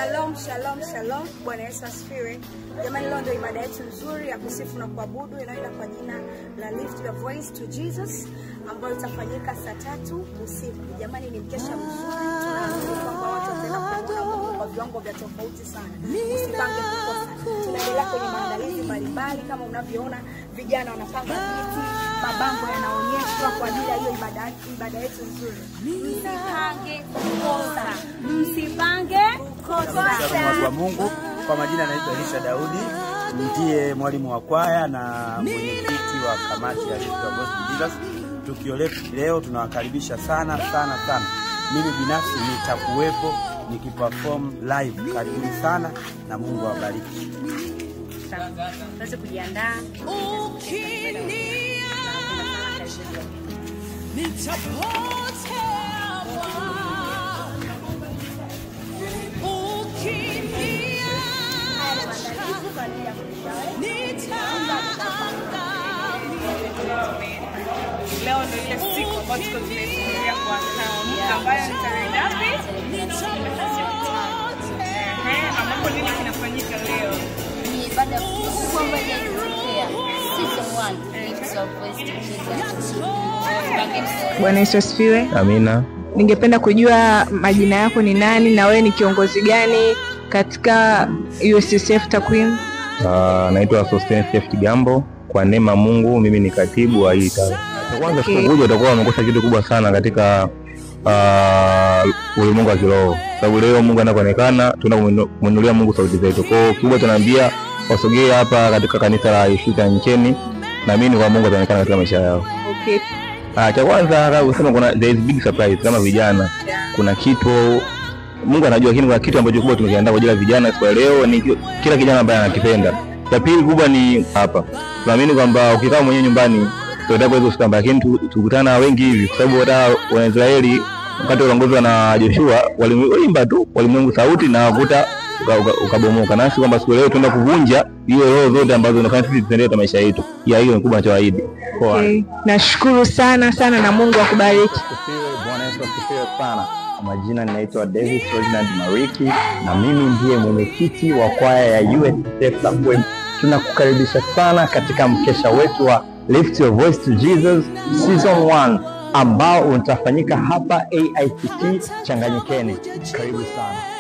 Shalom, shalom, shalom. Bwana Yesu asifiwe. Jamani, leo ndio ibada yetu nzuri ya kusifu na kuabudu inayoenda kwa jina la Lift Your Voice to Jesus, ambayo itafanyika saa 3 usiku. Jamani, ni mkesha mzuri. Tunaamini kwamba watu wataenda kuona Mungu kwa viwango vya tofauti sana. Usipange kukosa. Tunaendelea kwenye maandalizi mbalimbali kama unavyoona, vijana wanapanga viti, mabango yanaonyeshwa kwa ajili ya hiyo ibada yetu nzuri. Msipange kukosa. Msipange kukosa. Watu wa Mungu, kwa majina anaitwa Elisha Daudi, ndiye mwalimu wa kwaya na mwenyekiti wa kamati ya Lift Your Voice to Jesus. Tukio leo tunawakaribisha sana. Mimi binafsi nitakuwepo nikiperform live. Karibuni sana na Mungu awabariki. Sasa kujiandaa. Leo ndio ile siku ambayo tuko tumefikiria kwa town ambayo ni tarehe ngapi? Ambapo nini kinafanyika leo? Ni ibada kubwa ambayo inatokea season 1 Lift Your Voice to Jesus. Bwana Yesu asifiwe. Amina. Ningependa kujua majina yako ni nani na wewe ni kiongozi gani katika USCF Takwimu? Naitwa Sostenes Gambo. Kwa neema Mungu mimi ni katibu wa hii tawi. Kwanza sikuja utakuwa umekosa kitu kubwa sana katika ulimwengu wa kiroho. Sababu leo Mungu anaonekana, tunamwinulia Mungu sauti zetu. Kwa kibwa tunaambia wasogee hapa katika kanisa la Ishita Ncheni, na mimi kwa Mungu ataonekana katika maisha yao. Okay. Cha kwanza unasema there is big surprise kama vijana. Kuna kitu Mungu anajua, lakini kuna kitu ambacho kubwa tumekiandaa kwa ajili ya vijana siku leo, ni kila kijana ambaye anakipenda. Ya pili kubwa ni hapa. Tunaamini kwamba ukikaa mwenyewe nyumbani tutaweza kuweza kusikamba, lakini tukutana wengi hivi kwa sababu hata Waisraeli wakati wanaongozwa na Joshua waliimba tu walimwengu sauti na ukuta ukabomoka. Nasi kwamba siku leo tunaenda kuvunja hiyo roho zote ambazo zinafanya sisi tuendelee maisha yetu. Ya hiyo ni kubwa tunachoahidi. Okay. Nashukuru sana na Mungu akubariki. Bwana Yesu asifiwe sana. Majina ninaitwa David Ferdinand Mariki na mimi ndiye mwenyekiti wa kwaya ya USCF Takwimu. Tunakukaribisha sana katika mkesha wetu wa Lift Your Voice to Jesus Season 1 ambao utafanyika hapa AICT Changanyikeni. Karibu sana.